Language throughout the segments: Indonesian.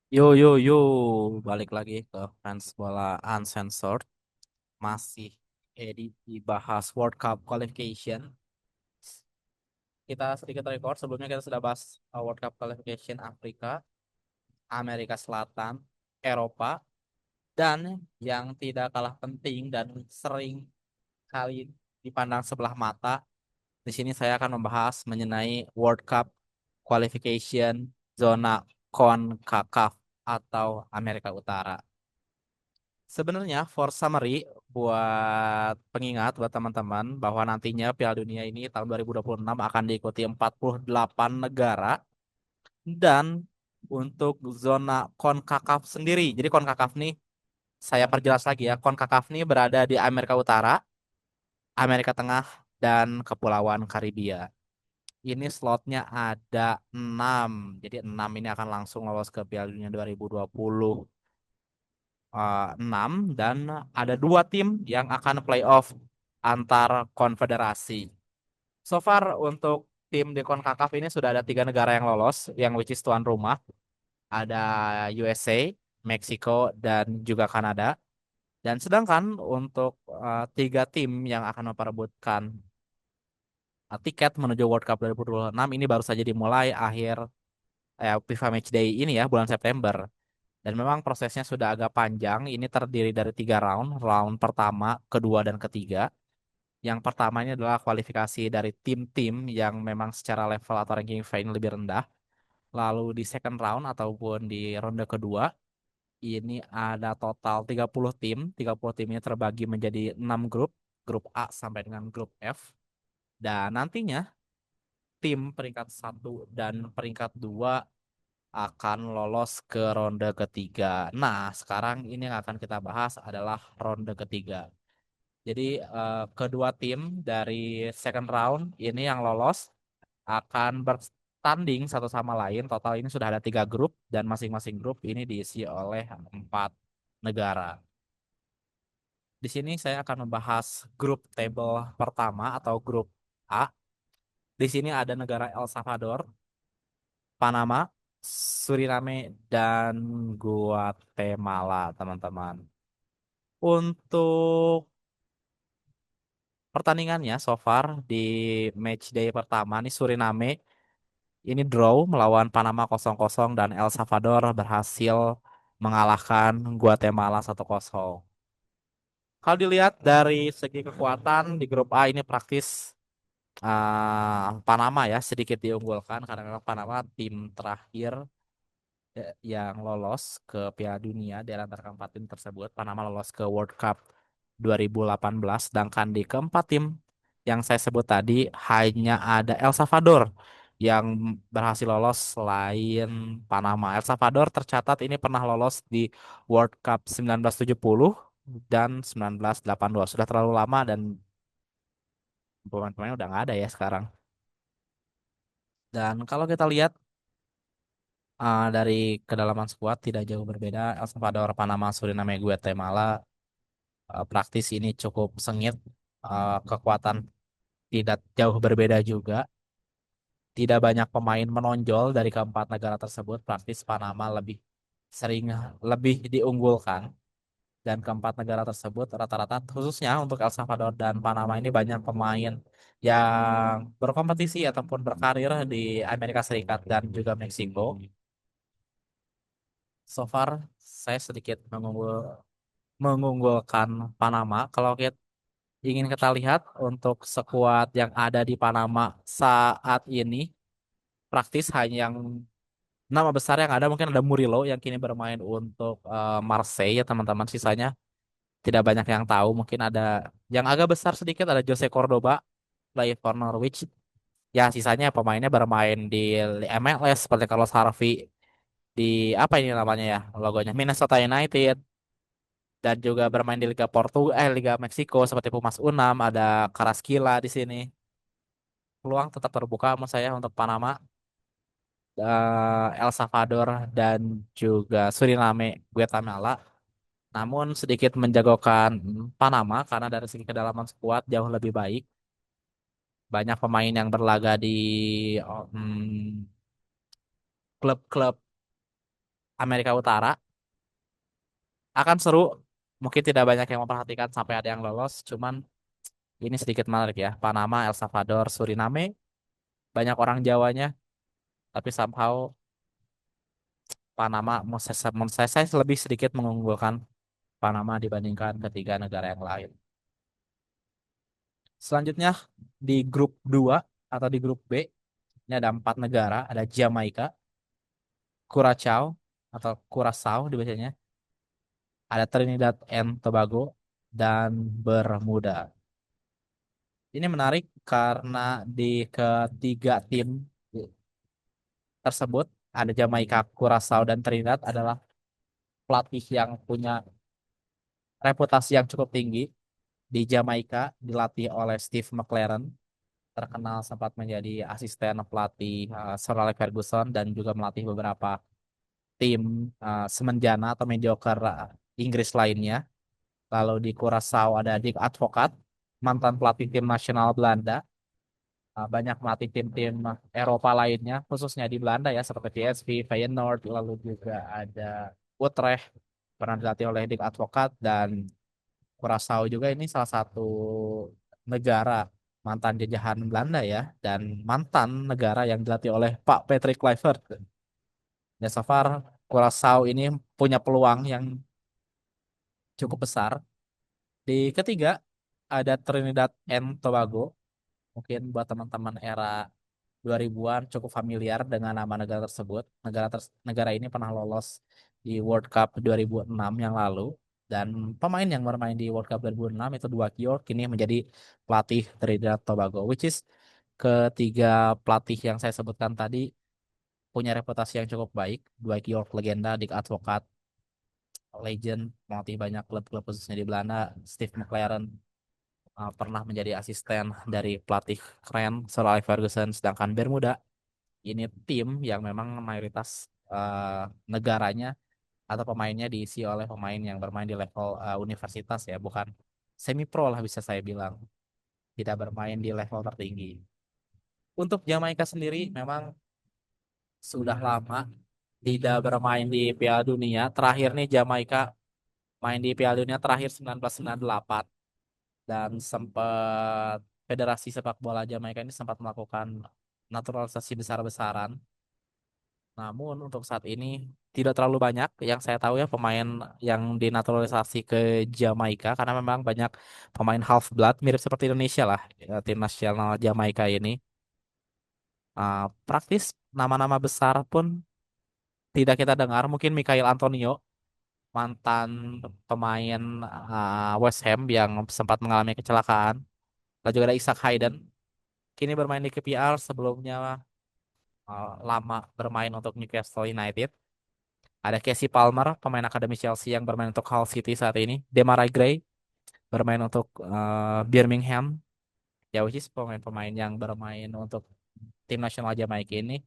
Yo yo yo, balik lagi ke fans bola uncensored. Masih edisi bahas World Cup qualification. Kita sedikit record sebelumnya kita sudah bahas World Cup qualification Afrika, Amerika Selatan, Eropa, dan yang tidak kalah penting dan sering kali dipandang sebelah mata. Di sini saya akan membahas mengenai World Cup qualification zona CONCACAF atau Amerika Utara. Sebenarnya for summary buat pengingat buat teman-teman bahwa nantinya Piala Dunia ini tahun 2026 akan diikuti 48 negara dan untuk zona CONCACAF sendiri. Jadi CONCACAF nih saya perjelas lagi ya. CONCACAF nih berada di Amerika Utara, Amerika Tengah dan Kepulauan Karibia. Ini slotnya ada 6. Jadi 6 ini akan langsung lolos ke Piala Dunia 2026 6 dan ada dua tim yang akan playoff antar konfederasi. So far untuk tim di CONCACAF ini sudah ada 3 negara yang lolos, yang which is tuan rumah. Ada USA, Meksiko, dan juga Kanada. Dan sedangkan untuk 3 tim yang akan memperebutkan tiket menuju World Cup 2026 ini baru saja dimulai akhir FIFA Matchday ini ya, bulan September. Dan memang prosesnya sudah agak panjang. Ini terdiri dari 3 round. Round pertama, kedua, dan ketiga. Yang pertama ini adalah kualifikasi dari tim-tim yang memang secara level atau ranking FIFA ini lebih rendah. Lalu di second round ataupun di ronde kedua, ini ada total 30 tim. 30 tim ini terbagi menjadi 6 grup. Grup A sampai dengan grup F. Dan nantinya tim peringkat satu dan peringkat 2 akan lolos ke ronde ketiga. Nah, sekarang ini yang akan kita bahas adalah ronde ketiga. Jadi kedua tim dari second round ini yang lolos akan bertanding satu sama lain. Total ini sudah ada 3 grup dan masing-masing grup ini diisi oleh 4 negara. Di sini saya akan membahas grup table pertama atau grup A. Di sini ada negara El Salvador, Panama, Suriname, dan Guatemala, teman-teman. Untuk pertandingannya so far di match day pertama nih Suriname ini draw melawan Panama 0-0 dan El Salvador berhasil mengalahkan Guatemala 1-0. Kalau dilihat dari segi kekuatan di grup A ini praktis Panama ya sedikit diunggulkan karena memang Panama tim terakhir yang lolos ke Piala Dunia di antara keempat tim tersebut. Panama lolos ke World Cup 2018, sedangkan di keempat tim yang saya sebut tadi hanya ada El Salvador yang berhasil lolos selain Panama. El Salvador tercatat ini pernah lolos di World Cup 1970 dan 1982. Sudah terlalu lama dan pemain-pemain udah nggak ada ya sekarang. Dan kalau kita lihat dari kedalaman skuad tidak jauh berbeda. El Salvador, Panama, Suriname, Guatemala praktis ini cukup sengit. Kekuatan tidak jauh berbeda juga. Tidak banyak pemain menonjol dari keempat negara tersebut. Praktis Panama lebih sering lebih diunggulkan. Dan keempat negara tersebut rata-rata khususnya untuk El Salvador dan Panama ini banyak pemain yang berkompetisi ataupun berkarir di Amerika Serikat dan juga Meksiko. So far saya sedikit mengunggulkan Panama. Kalau kita ingin kita lihat untuk skuad yang ada di Panama saat ini, praktis hanya yang nama besar yang ada mungkin ada Murilo yang kini bermain untuk Marseille ya teman-teman. Sisanya tidak banyak yang tahu. Mungkin ada yang agak besar sedikit ada Jose Cordoba, play for Norwich. Ya sisanya pemainnya bermain di MLS seperti Carlos Harvey di apa ini namanya ya logonya Minnesota United dan juga bermain di Liga Meksiko seperti Pumas Unam, ada Carrasquilla di sini. Peluang tetap terbuka menurut saya untuk Panama, El Salvador dan juga Suriname, Guatemala. Namun sedikit menjagokan Panama karena dari segi kedalaman skuad jauh lebih baik. Banyak pemain yang berlaga di klub-klub Amerika Utara. Akan seru. Mungkin tidak banyak yang memperhatikan sampai ada yang lolos. Cuman ini sedikit menarik ya. Panama, El Salvador, Suriname. Banyak orang Jawanya. Tapi somehow Panama, menurut saya lebih sedikit mengunggulkan Panama dibandingkan ketiga negara yang lain. Selanjutnya di grup 2 atau di grup B. Ini ada 4 negara. Ada Jamaika, Curaçao atau Curaçao dibacanya. Ada Trinidad and Tobago dan Bermuda. Ini menarik karena di ketiga tim tersebut ada Jamaika, Curaçao dan Trinidad adalah pelatih yang punya reputasi yang cukup tinggi. Di Jamaika dilatih oleh Steve McLaren, terkenal sempat menjadi asisten pelatih Sir Alex Ferguson dan juga melatih beberapa tim semenjana atau mediocre Inggris lainnya. Lalu di Curaçao ada Dick Advocaat, mantan pelatih tim nasional Belanda. Banyak melatih tim-tim Eropa lainnya, khususnya di Belanda ya, seperti PSV, Feyenoord, lalu juga ada Utrecht, pernah dilatih oleh Dick Advocaat, dan Curaçao juga ini salah satu negara mantan jajahan Belanda ya, dan mantan negara yang dilatih oleh Pak Patrick Kluivert. Dan so far, Curaçao ini punya peluang yang cukup besar. Di ketiga, ada Trinidad and Tobago. Mungkin buat teman-teman era 2000-an cukup familiar dengan nama negara tersebut. Negara ini pernah lolos di World Cup 2006 yang lalu. Dan pemain yang bermain di World Cup 2006 itu Dwight York kini menjadi pelatih Trinidad Tobago. Which is ketiga pelatih yang saya sebutkan tadi punya reputasi yang cukup baik. Dwight York legenda, Dick Advocaat legend, melatih banyak klub-klub khususnya di Belanda. Steve McLaren pernah menjadi asisten dari pelatih keren Sir Alex Ferguson. Sedangkan Bermuda ini tim yang memang mayoritas negaranya atau pemainnya diisi oleh pemain yang bermain di level universitas ya, bukan semi pro lah bisa saya bilang, tidak bermain di level tertinggi. Untuk Jamaika sendiri memang sudah lama tidak bermain di Piala Dunia. Terakhir nih Jamaika main di Piala Dunia terakhir 1998 dan sempat Federasi Sepak Bola Jamaika ini sempat melakukan naturalisasi besar-besaran. Namun untuk saat ini tidak terlalu banyak yang saya tahu ya pemain yang dinaturalisasi ke Jamaika karena memang banyak pemain half blood mirip seperti Indonesia lah ya, tim nasional Jamaika ini. Praktis nama-nama besar pun tidak kita dengar. Mungkin Mikhail Antonio mantan pemain West Ham yang sempat mengalami kecelakaan. Lalu juga ada Isaac Hayden kini bermain di KPR, sebelumnya lama bermain untuk Newcastle United. Ada Casey Palmer, pemain akademi Chelsea yang bermain untuk Hull City saat ini. Demarai Gray bermain untuk Birmingham. Ya, which is pemain-pemain yang bermain untuk tim nasional Jamaika ini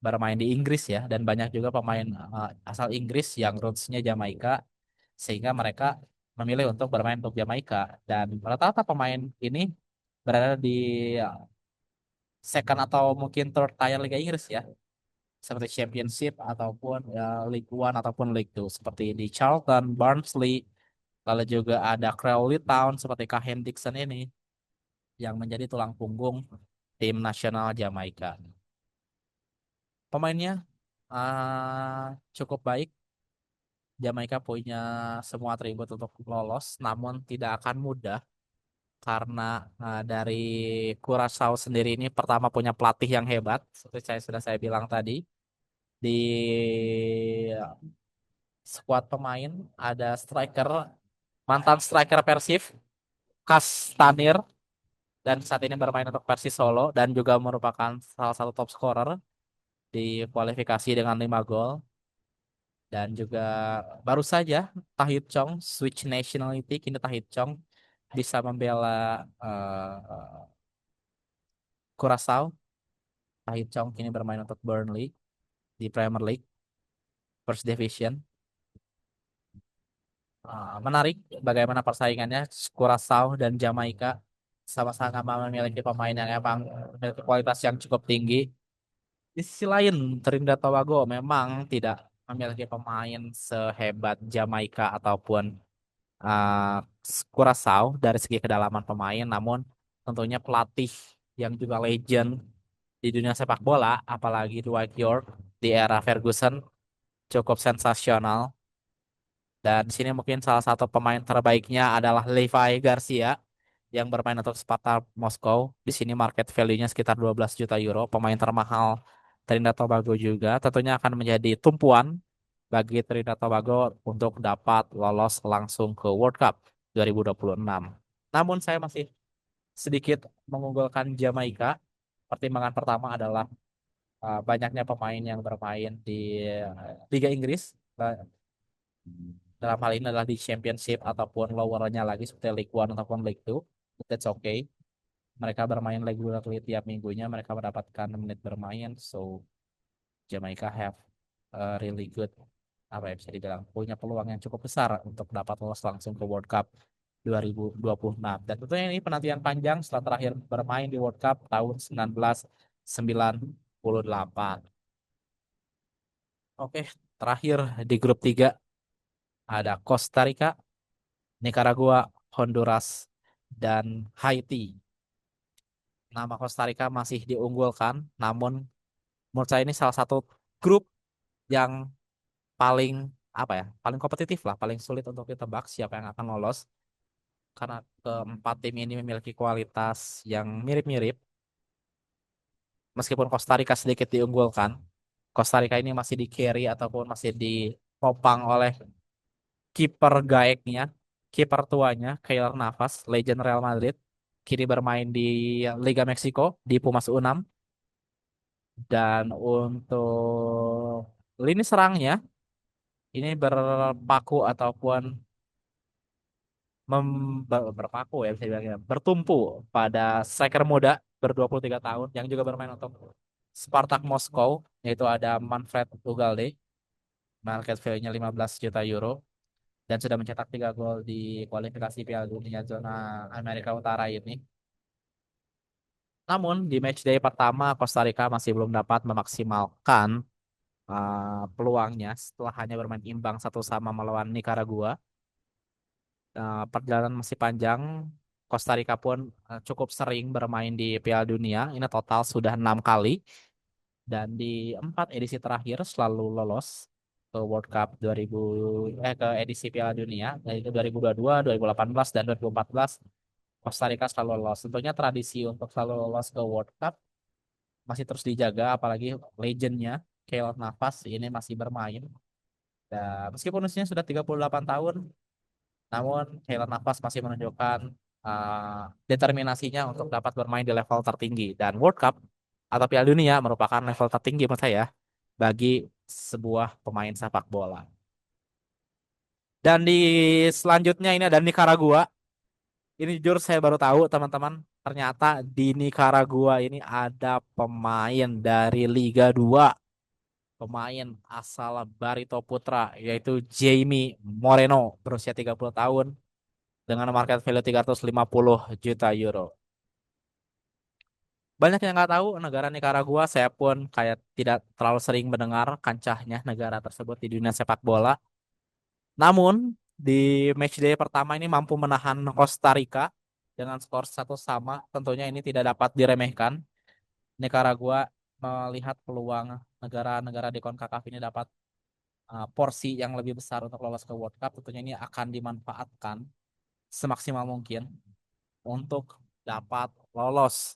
bermain di Inggris ya. Dan banyak juga pemain asal Inggris yang roots-nya Jamaika. Sehingga mereka memilih untuk bermain untuk Jamaika. Dan rata-rata pemain ini berada di second atau mungkin third tier Liga Inggris ya. Seperti Championship ataupun League One ataupun League Two seperti di Charlton, Barnsley, lalu juga ada Crawley Town seperti Kahen Dixon ini yang menjadi tulang punggung tim nasional Jamaika. Pemainnya cukup baik. Jamaika punya semua atribut untuk lolos, namun tidak akan mudah karena dari Curaçao sendiri ini pertama punya pelatih yang hebat, seperti saya bilang tadi. Di skuad pemain ada striker, mantan striker Persib Kastanir, dan saat ini bermain untuk Persis Solo dan juga merupakan salah satu top scorer di kualifikasi dengan 5 gol. Dan juga baru saja Tahith Chong switch nationality, kini Tahith Chong bisa membela Curaçao. Tahith Chong kini bermain untuk Burnley di Premier League First Division. Menarik bagaimana persaingannya. Curaçao dan Jamaika sama-sama memiliki pemain yang emang memiliki kualitas yang cukup tinggi. Di sisi lain, Trinidad Tobago memang tidak memiliki pemain sehebat Jamaika ataupun uh, Curaçao dari segi kedalaman pemain, namun tentunya pelatih yang juga legend di dunia sepak bola, apalagi Dwight York di era Ferguson cukup sensasional. Dan di sini mungkin salah satu pemain terbaiknya adalah Levi Garcia yang bermain untuk Sparta Moskow. Di sini market value-nya sekitar 12 juta euro. Pemain termahal Trinidad Tobago juga. Tentunya akan menjadi tumpuan bagi Trinidad Tobago untuk dapat lolos langsung ke World Cup 2026. Namun saya masih sedikit mengunggulkan Jamaika. Pertimbangan pertama adalah banyaknya pemain yang bermain di Liga Inggris. Dalam hal ini adalah di Championship ataupun lowernya lagi seperti League One ataupun League Two. That's okay. Mereka bermain regularly tiap minggunya, mereka mendapatkan menit bermain. So Jamaica have a really good, apa ya bisa dibilang, punya peluang yang cukup besar untuk dapat lolos langsung ke World Cup 2026. Dan tentunya ini penantian panjang setelah terakhir bermain di World Cup tahun 1998. Oke, terakhir di grup 3 ada Costa Rica, Nicaragua, Honduras, dan Haiti. Nama Costa Rica masih diunggulkan, namun menurut saya ini salah satu grup yang paling apa ya, paling kompetitif lah, paling sulit untuk ditebak siapa yang akan lolos karena keempat tim ini memiliki kualitas yang mirip-mirip. Meskipun Costa Rica sedikit diunggulkan, Costa Rica ini masih di carry ataupun masih ditopang oleh kiper gaeknya, kiper tuanya, Keylor Navas, legend Real Madrid. Kini bermain di Liga Meksiko di Pumas U6. Dan untuk lini serangnya ini berpaku ataupun berpaku ya bisa dibilang ya, bertumpu pada striker muda ber-23 tahun yang juga bermain untuk Spartak Moskow, yaitu ada Manfred Ugalde, market value-nya 15 juta euro dan sudah mencetak 3 gol di kualifikasi Piala Dunia zona Amerika Utara ini. Namun di matchday pertama Costa Rica masih belum dapat memaksimalkan peluangnya setelah hanya bermain imbang satu sama melawan Nicaragua. Perjalanan masih panjang. Costa Rica pun cukup sering bermain di Piala Dunia. Ini total sudah 6 kali dan di 4 edisi terakhir selalu lolos ke World Cup 2000 ke edisi Piala Dunia yaitu 2022, 2018 dan 2014. Costa Rica selalu lolos. Tentunya tradisi untuk selalu lolos ke World Cup masih terus dijaga apalagi legendnya Keylor Navas ini masih bermain. Dan meskipun usianya sudah 38 tahun, namun Keylor Navas masih menunjukkan determinasinya untuk dapat bermain di level tertinggi. Dan World Cup atau Piala Dunia merupakan level tertinggi menurut saya bagi sebuah pemain sepak bola. Dan di selanjutnya ini ada Nicaragua. Ini jujur saya baru tahu teman-teman. Ternyata di Nicaragua ini ada pemain dari Liga 2, pemain asal Barito Putra yaitu Jamie Moreno berusia 30 tahun dengan market value 350 juta euro. Banyak yang nggak tahu negara Nicaragua, saya pun kayak tidak terlalu sering mendengar kancahnya negara tersebut di dunia sepak bola. Namun di matchday pertama ini mampu menahan Costa Rica dengan skor satu sama. Tentunya ini tidak dapat diremehkan. Nicaragua melihat peluang negara-negara di CONCACAF ini dapat porsi yang lebih besar untuk lolos ke World Cup. Tentunya ini akan dimanfaatkan semaksimal mungkin untuk dapat lolos,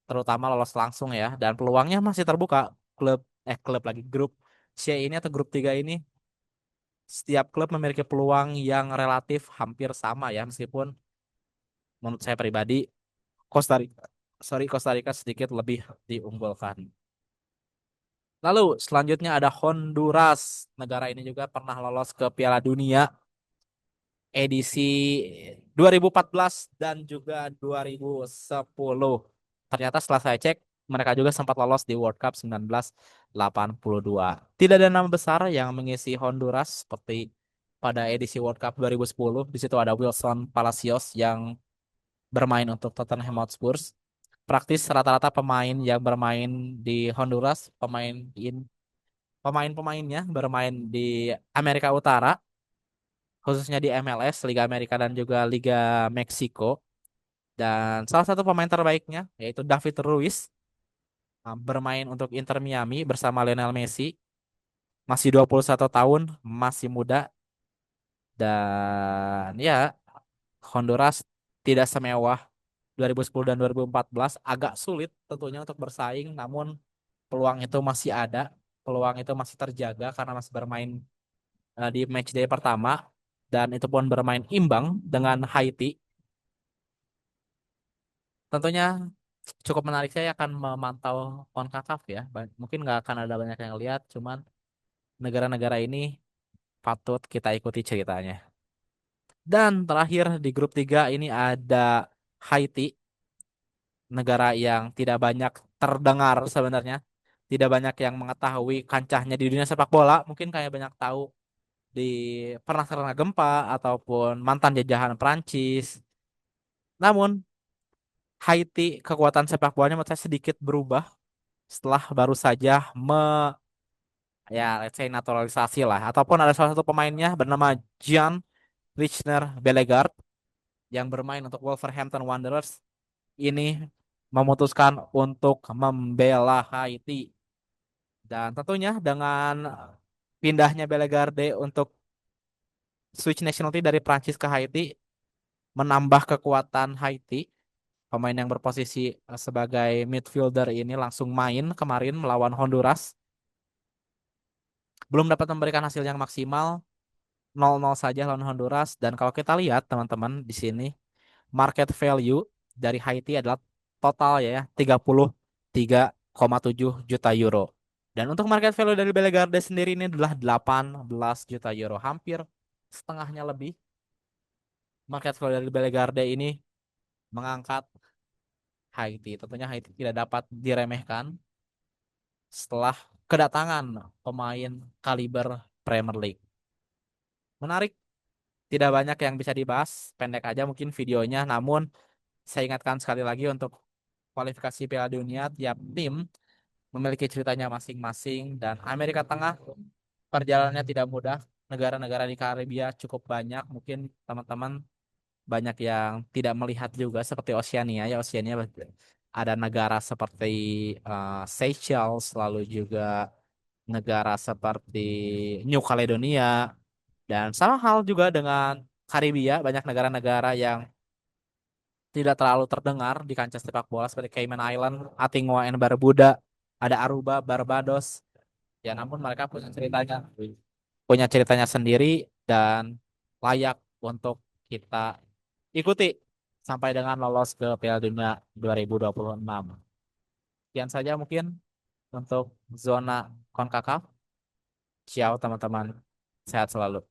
terutama lolos langsung ya. Dan peluangnya masih terbuka. Klub lagi grup C ini atau grup 3 ini setiap klub memiliki peluang yang relatif hampir sama ya, meskipun menurut saya pribadi Costa Rica Costa Rica sedikit lebih diunggulkan. Lalu selanjutnya ada Honduras. Negara ini juga pernah lolos ke Piala Dunia edisi 2014 dan juga 2010. Ternyata setelah saya cek, mereka juga sempat lolos di World Cup 1982. Tidak ada nama besar yang mengisi Honduras seperti pada edisi World Cup 2010. Di situ ada Wilson Palacios yang bermain untuk Tottenham Hotspur. Praktis rata-rata pemain yang bermain di Honduras, pemain pemain-pemainnya bermain di Amerika Utara, khususnya di MLS, Liga Amerika dan juga Liga Meksiko. Dan salah satu pemain terbaiknya yaitu David Ruiz, bermain untuk Inter Miami bersama Lionel Messi, masih 21 tahun, masih muda dan ya Honduras tidak semewah 2010 dan 2014, agak sulit tentunya untuk bersaing, namun peluang itu masih ada, peluang itu masih terjaga karena masih bermain di match day pertama dan itu pun bermain imbang dengan Haiti. Tentunya cukup menarik, saya akan memantau CONCACAF ya. Mungkin nggak akan ada banyak yang lihat, cuman negara-negara ini patut kita ikuti ceritanya. Dan terakhir di grup 3 ini ada Haiti, negara yang tidak banyak terdengar sebenarnya. Tidak banyak yang mengetahui kancahnya di dunia sepak bola. Mungkin kayak banyak tahu di pernah terkena gempa ataupun mantan jajahan Prancis. Namun Haiti kekuatan sepak bolanya menurut saya sedikit berubah setelah baru saja ya let's say naturalisasi lah, ataupun ada salah satu pemainnya bernama Jean Richner Bellegarde yang bermain untuk Wolverhampton Wanderers ini memutuskan untuk membela Haiti. Dan tentunya dengan pindahnya Bellegarde untuk switch nationality dari Prancis ke Haiti menambah kekuatan Haiti. Pemain yang berposisi sebagai midfielder ini langsung main kemarin melawan Honduras. Belum dapat memberikan hasil yang maksimal, 0-0 saja lawan Honduras. Dan kalau kita lihat teman-teman di sini, market value dari Haiti adalah total ya 33,7 juta euro. Dan untuk market value dari Bellegarde sendiri ini adalah 18 juta euro, hampir setengahnya lebih. Market value dari Bellegarde ini mengangkat Haiti. Tentunya Haiti tidak dapat diremehkan setelah kedatangan pemain kaliber Premier League. Menarik, tidak banyak yang bisa dibahas, pendek aja mungkin videonya, namun saya ingatkan sekali lagi untuk kualifikasi Piala Dunia, tiap tim memiliki ceritanya masing-masing dan Amerika Tengah perjalanannya tidak mudah. Negara-negara di Karibia cukup banyak, mungkin teman-teman banyak yang tidak melihat juga seperti Oceania ya. Oceania ada negara seperti Seychelles, lalu juga negara seperti New Caledonia, dan sama hal juga dengan Karibia, banyak negara-negara yang tidak terlalu terdengar di kancah sepak bola seperti Cayman Island, Antigua and Barbuda, ada Aruba, Barbados. Ya namun mereka punya ceritanya sendiri dan layak untuk kita ikuti sampai dengan lolos ke Piala Dunia 2026. Sekian saja mungkin untuk zona CONCACAF. Ciao teman-teman. Sehat selalu.